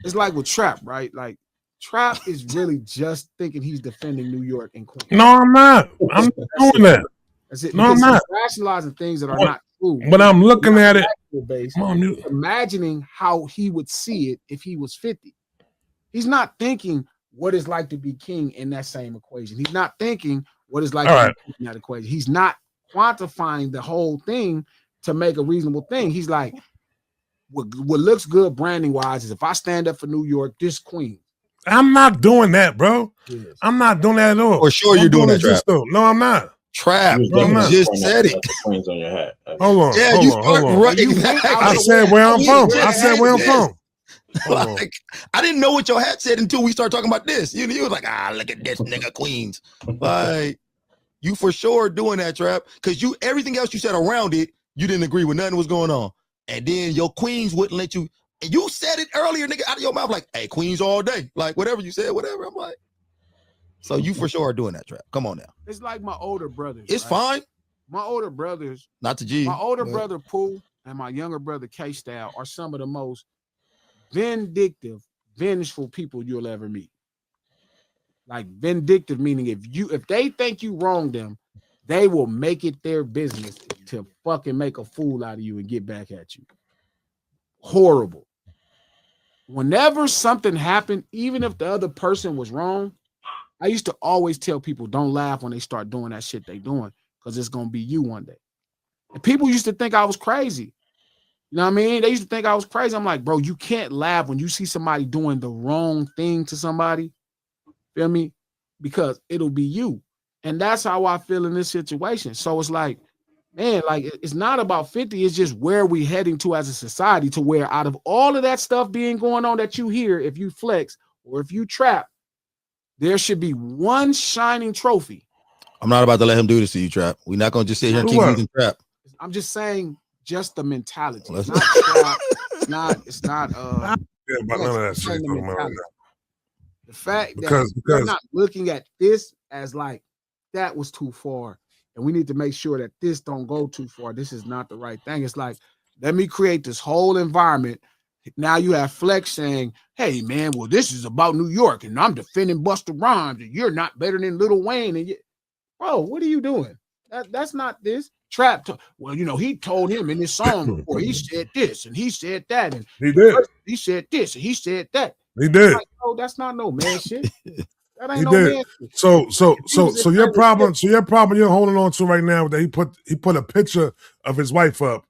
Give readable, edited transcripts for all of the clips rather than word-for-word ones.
it's like with Trap, right? Like Trap is really just thinking he's defending New York and Queens. No, I'm not. I'm not doing that. That's it. No, I'm Because not. he's rationalizing things that are not true. But I'm looking at it. Based, imagining how he would see it if he was 50. He's not thinking what it's like to be king in that same equation. He's not thinking what it's like to be king in that equation. He's not quantifying the whole thing to make a reasonable thing. He's like, what looks good branding wise is if I stand up for New York, this Queen. I'm not doing that, bro. Yes. I'm not doing that at all. For sure, you're doing that, Trap. No, I'm not. Trap, you just said it. Queens on your hat. Hold on. Yeah, hold on. Right. Exactly. I said where I'm from. I said where I'm from. Like, I didn't know what your hat said until we started talking about this. You was like, look at this nigga Queens. Like, you for sure doing that, Trap, because you everything else you said around it, you didn't agree with nothing was going on, and then your Queens wouldn't let you. And you said it earlier, nigga, out of your mouth, like, hey, Queens all day, like whatever you said, whatever. I'm like, so you for sure are doing that, Trap. Come on now. It's like my older brothers. It's fine. My older brothers, not to G. My older brother Pooh and my younger brother K Style are some of the most vindictive, vengeful people you'll ever meet. Like vindictive meaning if they think you wronged them, they will make it their business to fucking make a fool out of you and get back at you. Horrible. Whenever something happened, even if the other person was wrong, I used to always tell people don't laugh when they start doing that shit they doing because it's gonna be you one day. And people used to think I was crazy. You know what I mean? They used to think I was crazy. I'm like, bro, you can't laugh when you see somebody doing the wrong thing to somebody. Feel me? Because it'll be you. And that's how I feel in this situation. So it's like, man, like it's not about 50. It's just where we heading to as a society to where out of all of that stuff being going on that you hear, if you flex or if you trap, there should be one shining trophy. I'm not about to let him do this to you, Trap. We're not going to just sit here and keep using Trap. I'm just saying just the mentality. It's not trap. It's not none of that shit. The fact that we're not looking at this as like that was too far, and we need to make sure that this don't go too far. This is not the right thing. It's like, let me create this whole environment. Now you have Flex saying, hey, man, well, this is about New York, and I'm defending Busta Rhymes, and you're not better than Lil Wayne. And bro, what are you doing? That's not this. Trap. Well, you know, he told him in his song before, he said this, and he said that, and he did. He said this, and he said that. He did. Like, oh, that's not no man shit. That ain't he no did. Man shit. So your problem you're holding on to right now that he put a picture of his wife up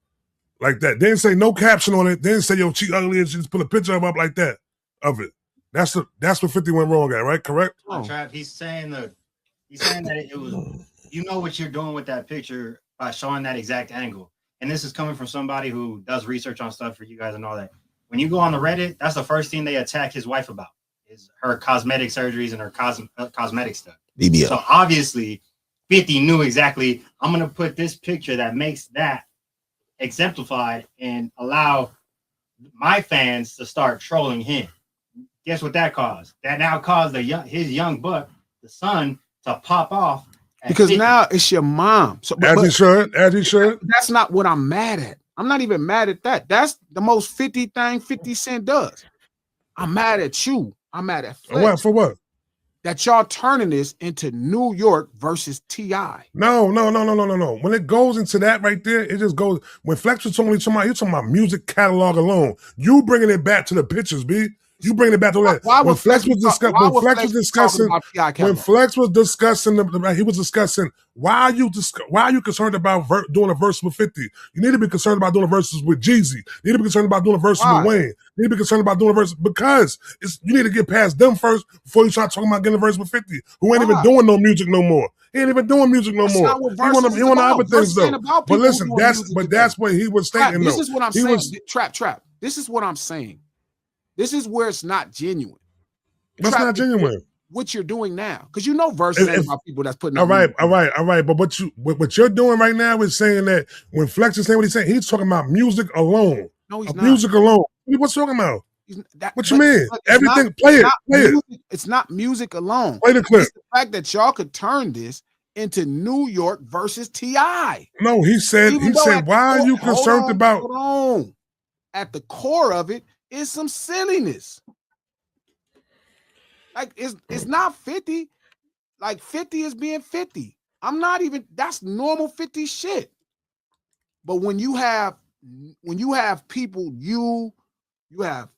like that. They didn't say no caption on it. They didn't say yo, she ugly, and she just put a picture of up like that of it. That's what 50 went wrong at, right? Correct? Trap, he's saying that it was, you know what you're doing with that picture by showing that exact angle. And this is coming from somebody who does research on stuff for you guys and all that. When you go on the Reddit, that's the first thing they attack his wife about is her cosmetic surgeries and her cosmetic stuff. BBL. So obviously 50 knew exactly, I'm going to put this picture that makes that exemplified and allow my fans to start trolling him. Guess what that caused? That now caused his young buck, the son, to pop off. Because 50. Now it's your mom. So, as he should. That's not what I'm mad at. I'm not even mad at that. That's the most 50 thing 50 Cent does. I'm mad at you. I'm mad at Flex. For what? That y'all turning this into New York versus T.I. No. When it goes into that right there, it just goes. When Flex was talking about music catalog alone. You bringing it back to the pictures, B. You bring it back to that. When Flex was discussing, why are you concerned about doing a verse with 50? You need to be concerned about doing a verses with Jeezy. You need to be concerned about doing a verse with Wayne. You need to be concerned about doing a verse because you need to get past them first before you start talking about getting a verse with 50, who ain't even doing no music no more. He ain't even doing music no more. He want other things though. But listen, that's what he was stating. This is what I'm saying. Trap. This is what I'm saying. This is where it's not genuine. That's not genuine. What you're doing now, because you know verses ain't about people that's putting. All right. But what you're doing right now is saying that when Flex is saying what he's saying, he's talking about music alone. No, he's not. Music alone. What's he talking about? What you mean? Everything. Play it. It's not music alone. Play the clip. It's the fact that y'all could turn this into New York versus T.I. No, he said. Why are you concerned about? Hold on. At the core of it is some silliness. Like it's not 50. Like 50 is being 50. I'm not even. That's normal 50 shit. But when you have people, you have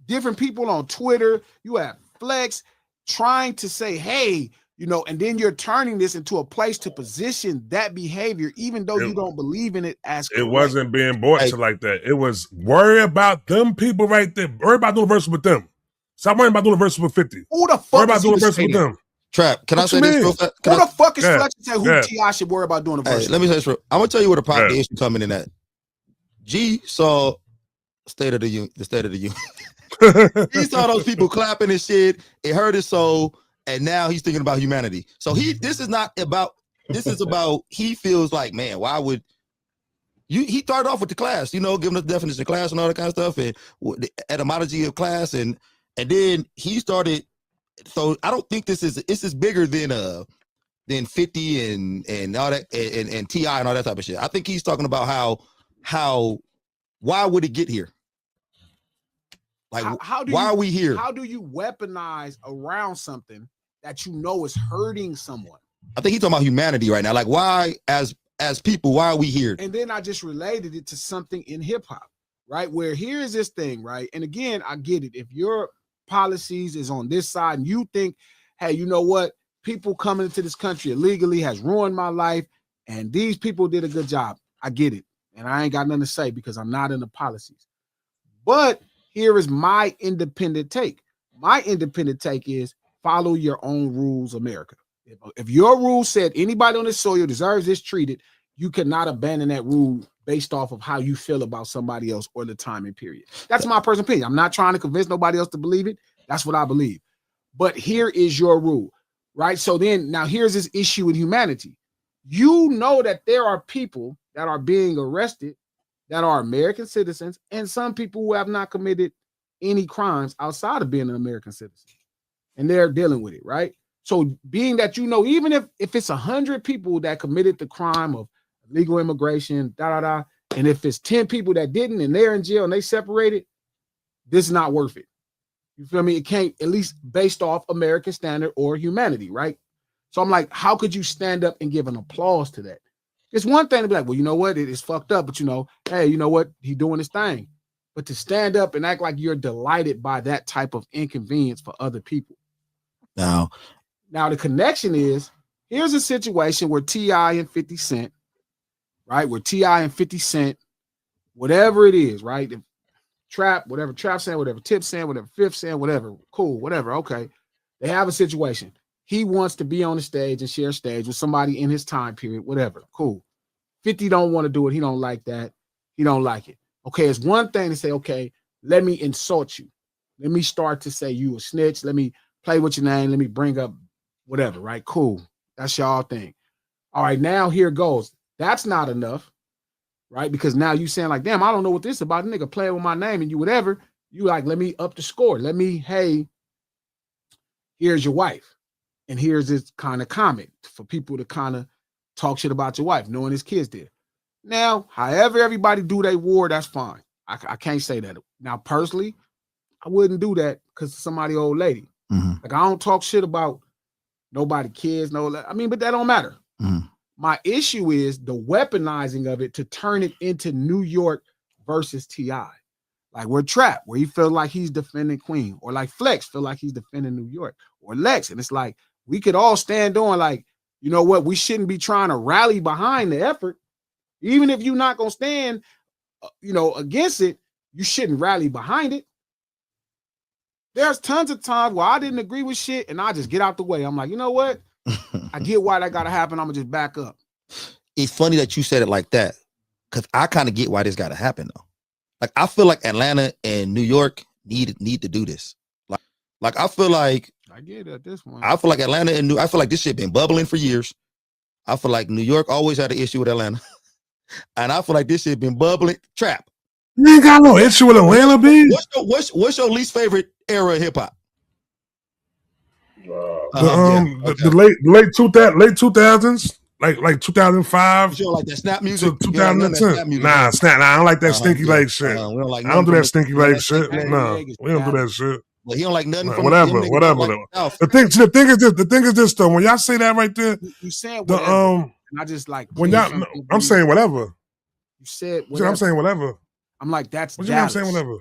different people on Twitter. You have Flex trying to say, hey, and then you're turning this into a place to position that behavior, even though you don't believe in it as correct. It wasn't being brought to like that. It was worry about them people right there. Worry about doing a verse with them. Stop worrying about doing a verse with 50. Who the fuck worry about doing a verse with them? Trap, can I say this real fast? Who the fuck is Flex to say who T.I should worry about doing a verse? Hey, let me say this real. I'm gonna tell you what the issue coming in at. G saw the State of the Union. He saw those people clapping and shit. It hurt his soul, and now he's thinking about humanity. So this is about he feels like, man, why would you? He started off with the class, giving us the definition of class and all that kind of stuff, and the etymology of class, and then he started. So I don't think this is bigger than 50 and all that and T.I and all that type of shit. I think he's talking about why would it get here? Like why are we here? How do you weaponize around something that is hurting someone? I think he's talking about humanity right now. Like why as people, why are we here? And then I just related it to something in hip hop, right? Where here is this thing, right? And again, I get it. If your policies is on this side and you think, hey, you know what? People coming into this country illegally has ruined my life, and these people did a good job. I get it. And I ain't got nothing to say because I'm not in the policies. But here is my independent take. My independent take is follow your own rules, America. If your rule said anybody on this soil deserves this treated, you cannot abandon that rule based off of how you feel about somebody else or the timing period. That's my personal opinion. I'm not trying to convince nobody else to believe it. That's what I believe. But here is your rule, right? So then now here's this issue with humanity. You know that there are people that are being arrested that are American citizens and some people who have not committed any crimes outside of being an American citizen. And they're dealing with it, right? So being that even if it's 100 people that committed the crime of illegal immigration, and if it's 10 people that didn't and they're in jail and they separated, this is not worth it. You feel me? It can't, at least based off American standard or humanity, right? So I'm like, how could you stand up and give an applause to that? It's one thing to be like, well, you know what? It is fucked up, but hey, you know what? He doing his thing. But to stand up and act like you're delighted by that type of inconvenience for other people. Now the connection is, here's a situation where T.I and 50 Cent, right? Where T.I and 50 Cent, whatever it is, right? Trap, whatever Trap saying, whatever Tip saying, whatever Fifth saying, whatever, cool, whatever, okay. They have a situation. He wants to be on the stage and share stage with somebody in his time period, whatever, cool. 50 don't want to do it. He don't like that. He don't like it. Okay, it's one thing to say, okay, let me insult you. Let me start to say you a snitch. Let me play with your name. Let me bring up whatever, right? Cool. That's y'all thing. All right, now here goes. That's not enough, right? Because now you saying like, damn, I don't know what this is about. Nigga playing with my name and you whatever. You like, let me up the score. Let me, hey, here's your wife. And here's this kind of comment for people to kind of talk shit about your wife, knowing his kids did. Now, however everybody do their war, that's fine. I can't say that. Now, personally, I wouldn't do that because somebody old lady. Mm-hmm. Like, I don't talk shit about nobody kids, but that don't matter. Mm-hmm. My issue is the weaponizing of it to turn it into New York versus T.I. Like we're Trap, where he feels like he's defending Queen, or like Flex feel like he's defending New York, or Lex. And it's like, we could all stand on like, you know what, we shouldn't be trying to rally behind the effort. Even if you're not going to stand, against it, you shouldn't rally behind it. There's tons of times where I didn't agree with shit and I just get out the way. I'm like, you know what? I get why that got to happen. I'm going to just back up. It's funny that you said it like that because I kind of get why this got to happen, though. Like, I feel like Atlanta and New York need to do this. Like I feel like I get it at this one. I feel like Atlanta and I feel like this shit been bubbling for years. I feel like New York always had an issue with Atlanta. And I feel like this shit been bubbling. Trap. You ain't got no issue with Atlanta, B. What's your least favorite era of hip hop? The late 2000s, like 2005. You don't like that snap music? 2010. Snap. Nah, I don't like that stinky leg shit. I don't do that stinky leg shit. No, we don't do that shit. But he don't like nothing from whatever. them niggas don't like Whatever. the South. The thing is this though. When y'all say that right there, You said the whatever, and I just like when please, y'all, some no, people I'm use- saying whatever. You said You said I'm whatever. saying whatever. I'm like that's What you mean I'm Dallas. saying whatever?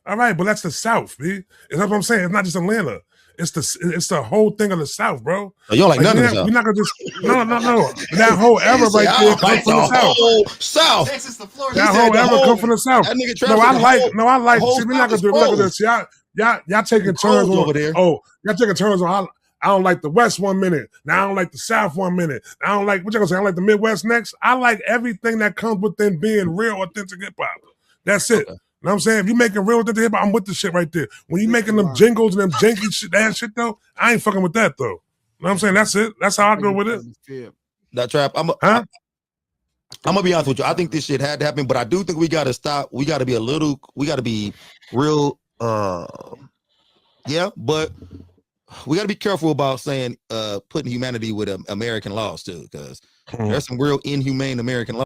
All right, but that's the South, B. That's what I'm saying. It's not just Atlanta. It's the whole thing of the South, bro. Oh, you don't like none of the South. You're not gonna just no. That whole era right there comes from the South. Whole South. Texas to Florida. That said whole the era whole- come from the South. That nigga No, Trap said I like. whole See, we're not gonna South do. is We're not gonna do froze. this. Y'all taking It's turns froze on over there. Oh, y'all taking turns on. I don't like the West 1 minute. Now I don't like the South 1 minute. I don't like what you gonna say. I don't like the Midwest next. I like everything that comes within being real, authentic hip hop. That's it. Okay. You know what I'm saying? If you making real authentic hip hop, I'm with the shit right there. When you making them jingles and them janky shit, that shit though, I ain't fucking with that though. You know what I'm saying? That's it. That's how I go with it. That Trap. I'm gonna be honest with you. I think this shit had to happen, but I do think we gotta stop. We gotta be real. Yeah, but we gotta be careful about saying putting humanity with American laws too, because there's some real inhumane American laws.